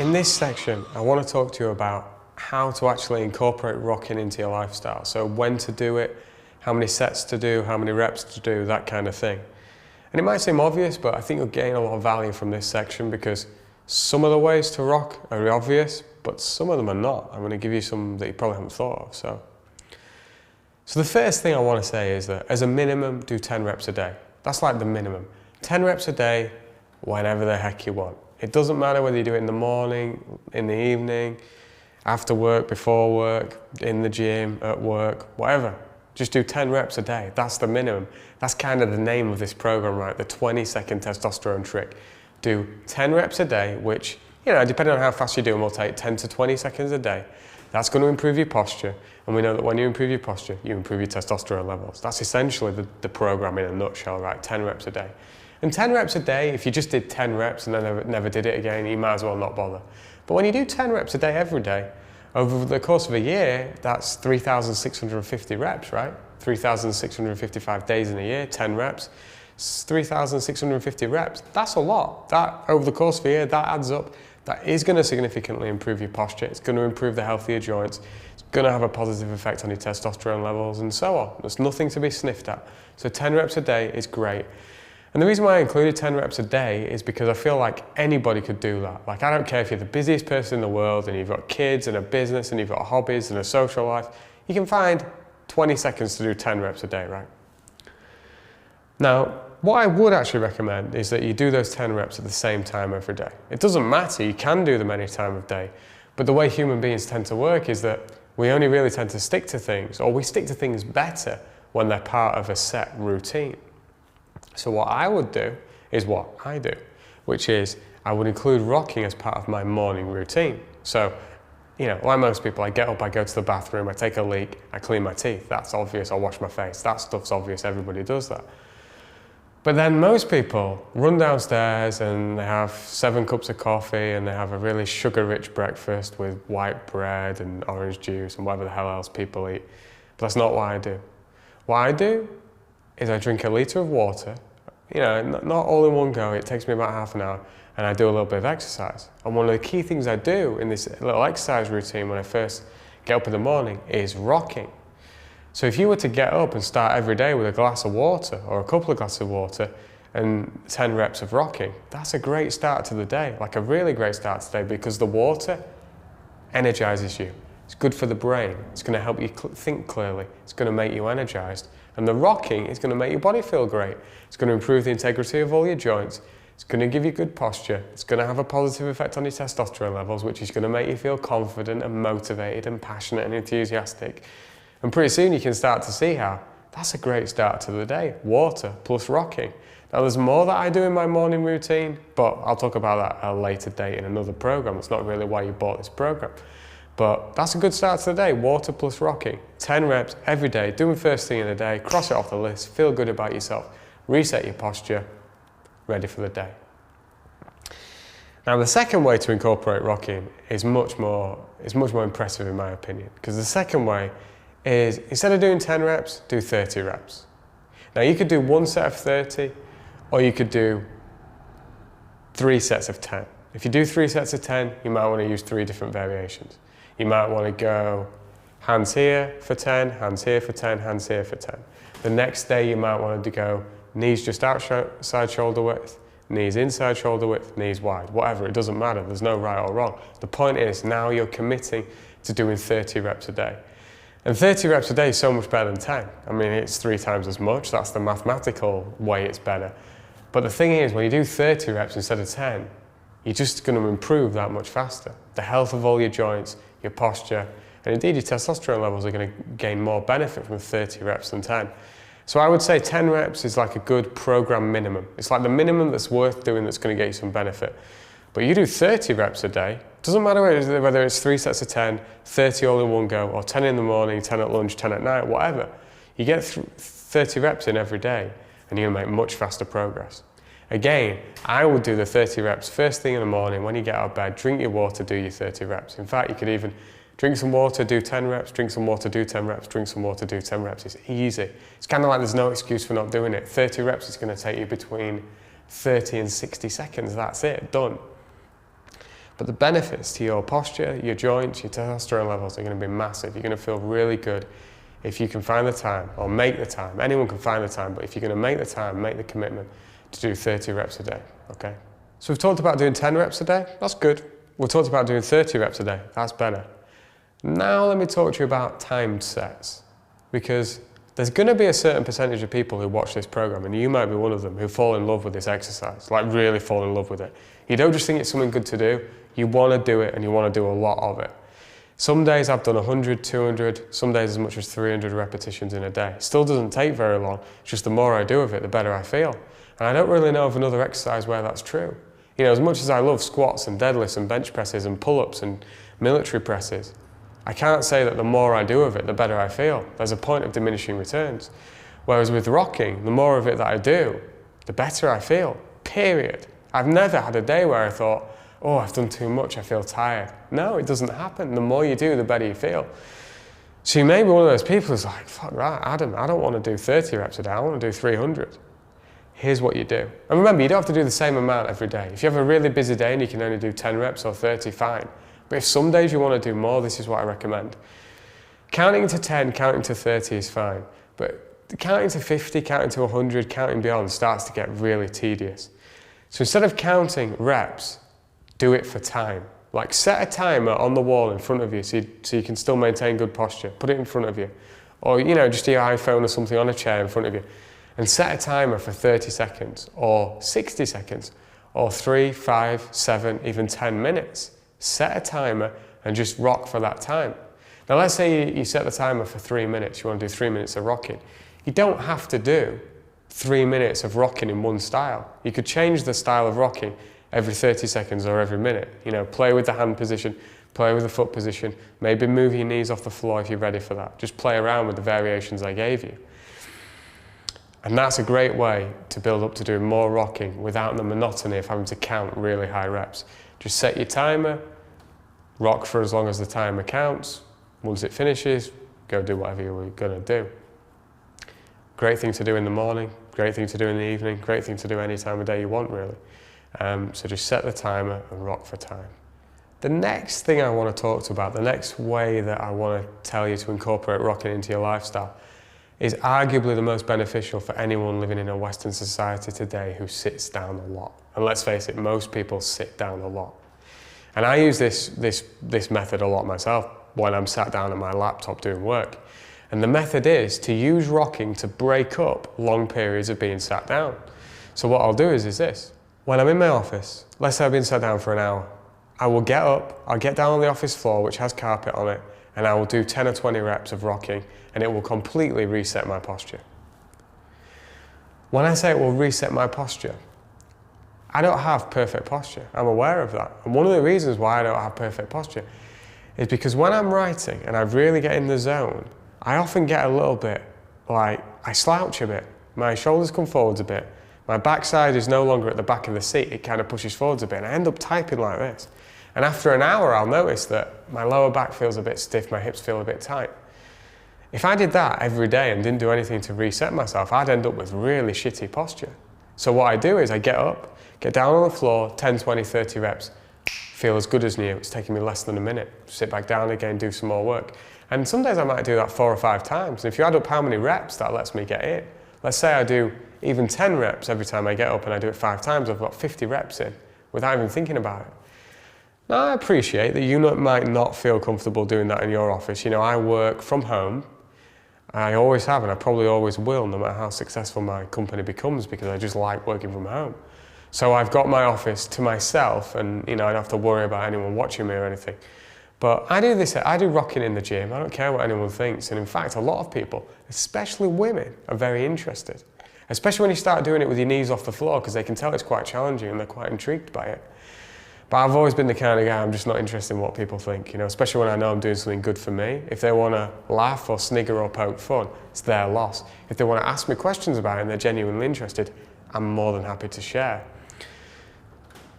In this section, I want to talk to you about how to actually incorporate rocking into your lifestyle. So when to do it, how many sets to do, how many reps to do, that kind of thing. And it might seem obvious, but I think you'll gain a lot of value from this section because some of the ways to rock are obvious, but some of them are not. I'm going to give you some that you probably haven't thought of. So the first thing I want to say is that as a minimum, do 10 reps a day. That's like the minimum. 10 reps a day, whenever the heck you want. It doesn't matter whether you do it in the morning, in the evening, after work, before work, in the gym, at work, whatever. Just do 10 reps a day. That's the minimum. That's kind of the name of this program, right? The 20-second testosterone trick. Do 10 reps a day, which, depending on how fast you do them, will take 10 to 20 seconds a day. That's going to improve your posture. And we know that when you improve your posture, you improve your testosterone levels. That's essentially the program in a nutshell, right? 10 reps a day. And 10 reps a day, if you just did 10 reps and then never did it again, you might as well not bother. But when you do 10 reps a day every day, over the course of a year, that's 3,650 reps, right? 3,655 days in a year, 10 reps, 3,650 reps. That's a lot. That, over the course of a year, that adds up. That is going to significantly improve your posture. It's going to improve the health of your joints. It's going to have a positive effect on your testosterone levels and so on. There's nothing to be sniffed at. So 10 reps a day is great. And the reason why I included 10 reps a day is because I feel like anybody could do that. Like, I don't care if you're the busiest person in the world and you've got kids and a business and you've got hobbies and a social life, you can find 20 seconds to do 10 reps a day, right? Now, what I would actually recommend is that you do those 10 reps at the same time every day. It doesn't matter, you can do them any time of day, but the way human beings tend to work is that we only really tend to stick to things, or we stick to things better when they're part of a set routine. So what I would do is what I do, which is I would include rocking as part of my morning routine. So, like most people, I get up, I go to the bathroom, I take a leak, I clean my teeth. That's obvious, I wash my face. That stuff's obvious, everybody does that. But then most people run downstairs and they have 7 cups of coffee and they have a really sugar-rich breakfast with white bread and orange juice and whatever the hell else people eat. But that's not what I do. What I do is I drink a litre of water, not all in one go, it takes me about half an hour, and I do a little bit of exercise. And one of the key things I do in this little exercise routine when I first get up in the morning is rocking. So if you were to get up and start every day with a glass of water or a couple of glasses of water and 10 reps of rocking, that's a great start to the day, like a really great start to the day, because the water energizes you. It's good for the brain. It's going to help you think clearly. It's going to make you energized. And the rocking is going to make your body feel great. It's going to improve the integrity of all your joints. It's going to give you good posture. It's going to have a positive effect on your testosterone levels, which is going to make you feel confident and motivated and passionate and enthusiastic. And pretty soon you can start to see how that's a great start to the day. Water plus rocking. Now there's more that I do in my morning routine, but I'll talk about that at a later date in another program. It's not really why you bought this program. But that's a good start to the day, water plus rocking. 10 reps every day, do them first thing in the day, cross it off the list, feel good about yourself, reset your posture, ready for the day. Now the second way to incorporate rocking is much more impressive in my opinion, because the second way is, instead of doing 10 reps, do 30 reps. Now you could do one set of 30, or you could do 3 sets of 10. If you do 3 sets of 10, you might want to use 3 different variations. You might want to go hands here for 10, hands here for 10, hands here for 10. The next day you might want to go knees just outside shoulder width, knees inside shoulder width, knees wide, whatever, it doesn't matter, there's no right or wrong. The point is now you're committing to doing 30 reps a day. And 30 reps a day is so much better than 10. I mean, it's 3 times as much, that's the mathematical way it's better. But the thing is, when you do 30 reps instead of 10, you're just going to improve that much faster. The health of all your joints, your posture, and indeed your testosterone levels are going to gain more benefit from 30 reps than 10. So I would say 10 reps is like a good program minimum. It's like the minimum that's worth doing that's going to get you some benefit. But you do 30 reps a day, doesn't matter whether it's 3 sets of 10, 30 all in one go, or 10 in the morning, 10 at lunch, 10 at night, whatever. You get 30 reps in every day and you're going to make much faster progress. Again, I would do the 30 reps first thing in the morning when you get out of bed, drink your water, do your 30 reps. In fact, you could even drink some water, do 10 reps, drink some water, do 10 reps, drink some water, do 10 reps. It's easy. It's kind of like there's no excuse for not doing it. 30 reps is going to take you between 30 and 60 seconds. That's it, done. But the benefits to your posture, your joints, your testosterone levels are going to be massive. You're going to feel really good if you can find the time, or make the time. Anyone can find the time, but if you're going to make the time, make the commitment to do 30 reps a day, okay? So we've talked about doing 10 reps a day, that's good. We've talked about doing 30 reps a day, that's better. Now let me talk to you about timed sets, because there's going to be a certain percentage of people who watch this program, and you might be one of them, who fall in love with this exercise, like really fall in love with it. You don't just think it's something good to do, you want to do it and you want to do a lot of it. Some days I've done 100, 200, some days as much as 300 repetitions in a day. Still doesn't take very long, it's just the more I do of it, the better I feel. And I don't really know of another exercise where that's true. You know, as much as I love squats and deadlifts and bench presses and pull-ups and military presses, I can't say that the more I do of it, the better I feel. There's a point of diminishing returns. Whereas with rocking, the more of it that I do, the better I feel, period. I've never had a day where I thought, oh, I've done too much, I feel tired. No, it doesn't happen. The more you do, the better you feel. So you may be one of those people who's like, fuck right, Adam, I don't want to do 30 reps a day, I want to do 300. Here's what you do. And remember, you don't have to do the same amount every day. If you have a really busy day and you can only do 10 reps or 30, fine. But if some days you want to do more, this is what I recommend. Counting to 10, counting to 30 is fine. But counting to 50, counting to 100, counting beyond starts to get really tedious. So instead of counting reps, do it for time. Like set a timer on the wall in front of you so you can still maintain good posture. Put it in front of you. Or, you know, just your iPhone or something on a chair in front of you. And set a timer for 30 seconds or 60 seconds or 3, 5, 7, even 10 minutes. Set a timer and just rock for that time. Now let's say you set the timer for 3 minutes, you want to do 3 minutes of rocking. You don't have to do 3 minutes of rocking in one style. You could change the style of rocking every 30 seconds or every minute. You know, play with the hand position, play with the foot position, maybe move your knees off the floor if you're ready for that. Just play around with the variations I gave you. And that's a great way to build up to doing more rocking without the monotony of having to count really high reps. Just set your timer, rock for as long as the timer counts. Once it finishes, go do whatever you're going to do. Great thing to do in the morning, great thing to do in the evening, great thing to do any time of day you want, really. So just set the timer and rock for time. The next thing I want to talk to you about, the next way that I want to tell you to incorporate rocking into your lifestyle, is arguably the most beneficial for anyone living in a Western society today who sits down a lot. And let's face it, most people sit down a lot. And I use this method a lot myself when I'm sat down at my laptop doing work. And the method is to use rocking to break up long periods of being sat down. So what I'll do is this. When I'm in my office, let's say I've been sat down for an hour, I will get up, I'll get down on the office floor, which has carpet on it, and I will do 10 or 20 reps of rocking, and it will completely reset my posture. When I say it will reset my posture, I don't have perfect posture. I'm aware of that. And one of the reasons why I don't have perfect posture is because when I'm writing and I really get in the zone, I often get a little bit like, I slouch a bit. My shoulders come forwards a bit. My backside is no longer at the back of the seat. It kind of pushes forwards a bit, and I end up typing like this. And after an hour, I'll notice that my lower back feels a bit stiff, my hips feel a bit tight. If I did that every day and didn't do anything to reset myself, I'd end up with really shitty posture. So what I do is I get up, get down on the floor, 10, 20, 30 reps, feel as good as new. It's taking me less than a minute. Sit back down again, do some more work. And some days I might do that 4 or 5 times. And if you add up how many reps that lets me get in, let's say I do even 10 reps every time I get up and I do it 5 times, I've got 50 reps in without even thinking about it. Now I appreciate that you might not feel comfortable doing that in your office. You know, I work from home. I always have, and I probably always will, no matter how successful my company becomes, because I just like working from home. So I've got my office to myself, and you know, I don't have to worry about anyone watching me or anything. But I do rocking in the gym. I don't care what anyone thinks. And in fact, a lot of people, especially women, are very interested. Especially when you start doing it with your knees off the floor, because they can tell it's quite challenging and they're quite intrigued by it. But I've always been the kind of guy, I'm just not interested in what people think, you know, especially when I know I'm doing something good for me. If they want to laugh or snigger or poke fun, it's their loss. If they want to ask me questions about it and they're genuinely interested, I'm more than happy to share.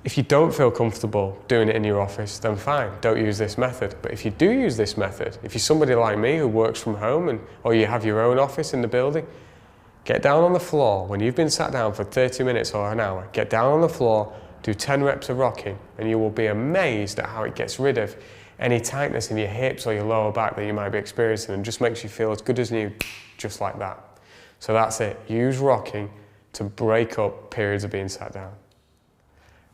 If you don't feel comfortable doing it in your office, then fine, don't use this method. But if you do use this method, if you're somebody like me who works from home or you have your own office in the building, get down on the floor when you've been sat down for 30 minutes or an hour, get down on the floor do 10 reps of rocking and you will be amazed at how it gets rid of any tightness in your hips or your lower back that you might be experiencing and just makes you feel as good as new, just like that. So that's it. Use rocking to break up periods of being sat down.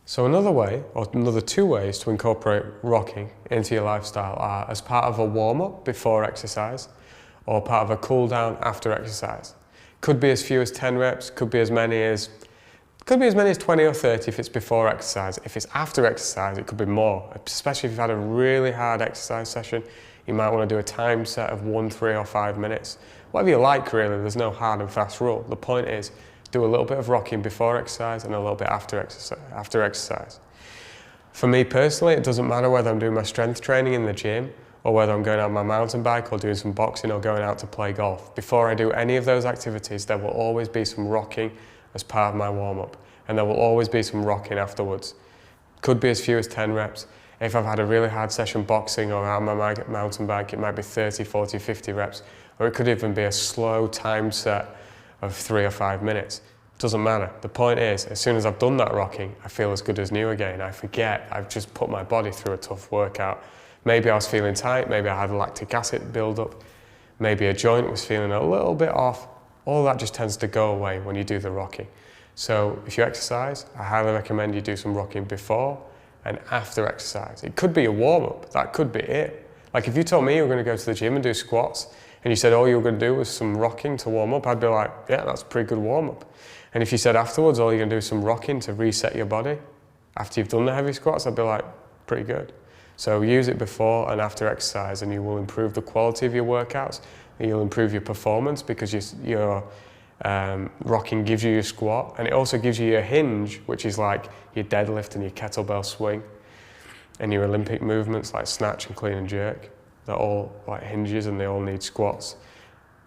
So another way, or another 2 ways to incorporate rocking into your lifestyle are as part of a warm-up before exercise or part of a cool down after exercise. Could be as few as 10 reps, could be as many as 20 or 30 if it's before exercise. If it's after exercise, it could be more, especially if you've had a really hard exercise session. You might want to do a time set of 1, 3 or 5 minutes. Whatever you like really, there's no hard and fast rule. The point is, do a little bit of rocking before exercise and a little bit after exercise. For me personally, it doesn't matter whether I'm doing my strength training in the gym or whether I'm going out on my mountain bike or doing some boxing or going out to play golf. Before I do any of those activities, there will always be some rocking as part of my warm-up, and there will always be some rocking afterwards. Could be as few as 10 reps. If I've had a really hard session boxing or out on my mountain bike, it might be 30, 40, 50 reps, or it could even be a slow time set of 3 or 5 minutes. Doesn't matter. The point is, as soon as I've done that rocking, I feel as good as new again. I forget I've just put my body through a tough workout. Maybe I was feeling tight, maybe I had lactic acid build up, maybe a joint was feeling a little bit off. All that just tends to go away when you do the rocking. So if you exercise, I highly recommend you do some rocking before and after exercise. It could be a warm-up, that could be it. Like if you told me you were going to go to the gym and do squats and you said all you were going to do was some rocking to warm up, I'd be like, yeah, that's a pretty good warm-up. And if you said afterwards all you're going to do is some rocking to reset your body after you've done the heavy squats, I'd be like, pretty good. So use it before and after exercise and you will improve the quality of your workouts and you'll improve your performance because your rocking gives you your squat and it also gives you your hinge, which is like your deadlift and your kettlebell swing and your Olympic movements like snatch and clean and jerk. They're all like hinges and they all need squats.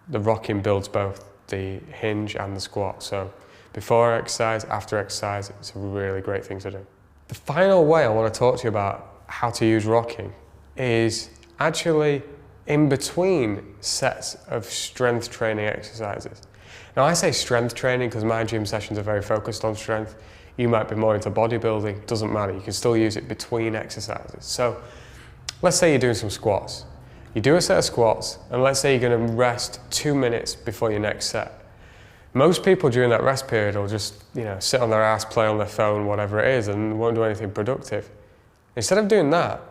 The rocking builds both the hinge and the squat. So before exercise, after exercise, it's a really great thing to do. The final way I want to talk to you about how to use rocking is actually in between sets of strength training exercises. Now I say strength training because my gym sessions are very focused on strength. You might be more into bodybuilding, doesn't matter, you can still use it between exercises. So let's say you're doing some squats. You do a set of squats and let's say you're going to rest 2 minutes before your next set. Most people during that rest period will just, sit on their ass, play on their phone, whatever it is, and won't do anything productive. Instead of doing that,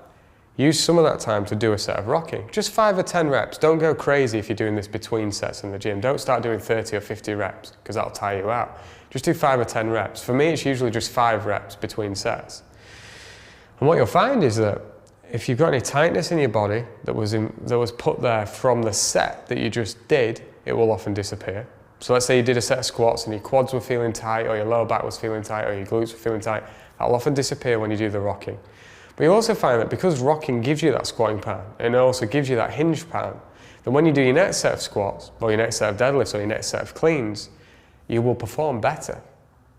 use some of that time to do a set of rocking. Just 5 or 10 reps. Don't go crazy if you're doing this between sets in the gym. Don't start doing 30 or 50 reps because that'll tire you out. Just do 5 or 10 reps. For me, it's usually just 5 reps between sets. And what you'll find is that if you've got any tightness in your body that was put there from the set that you just did, it will often disappear. So let's say you did a set of squats and your quads were feeling tight or your lower back was feeling tight or your glutes were feeling tight. That'll often disappear when you do the rocking. But you'll also find that because rocking gives you that squatting pattern and it also gives you that hinge pattern, that when you do your next set of squats or your next set of deadlifts or your next set of cleans, you will perform better.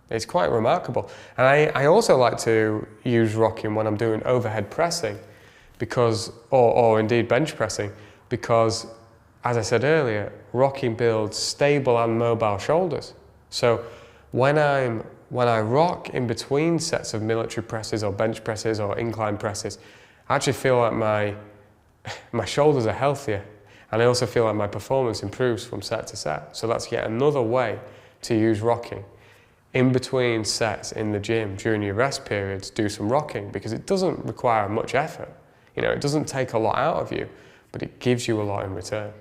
It's quite remarkable. And I also like to use rocking when I'm doing overhead pressing because, or indeed bench pressing, because as I said earlier, rocking builds stable and mobile shoulders. So when I rock in between sets of military presses or bench presses or incline presses, I actually feel like my shoulders are healthier and I also feel like my performance improves from set to set. So that's yet another way to use rocking. In between sets in the gym during your rest periods, do some rocking because it doesn't require much effort. It doesn't take a lot out of you, but it gives you a lot in return.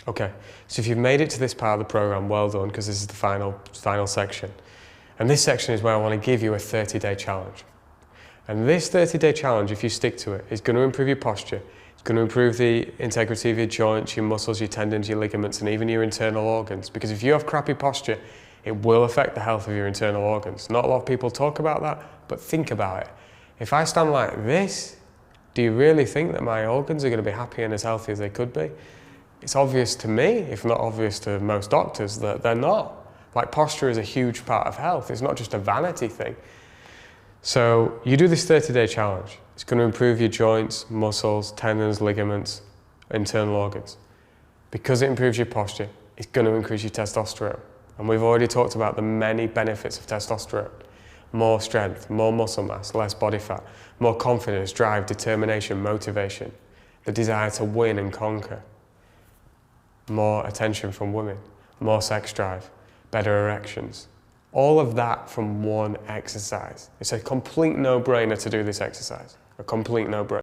Okay, so if you've made it to this part of the program, well done, because this is the final section. And this section is where I want to give you a 30-day challenge. And this 30-day challenge, if you stick to it, is going to improve your posture. It's going to improve the integrity of your joints, your muscles, your tendons, your ligaments, and even your internal organs. Because if you have crappy posture, it will affect the health of your internal organs. Not a lot of people talk about that, but think about it. If I stand like this, do you really think that my organs are going to be happy and as healthy as they could be? It's obvious to me, if not obvious to most doctors, that they're not. Like posture is a huge part of health. It's not just a vanity thing. So you do this 30-day challenge. It's going to improve your joints, muscles, tendons, ligaments, internal organs. Because it improves your posture, it's going to increase your testosterone. And we've already talked about the many benefits of testosterone. more strength, more muscle mass, less body fat, more confidence, drive, determination, motivation, the desire to win and conquer, more attention from women, more sex drive, better erections. All of that from one exercise. It's a complete no-brainer to do this exercise, a complete no-brainer.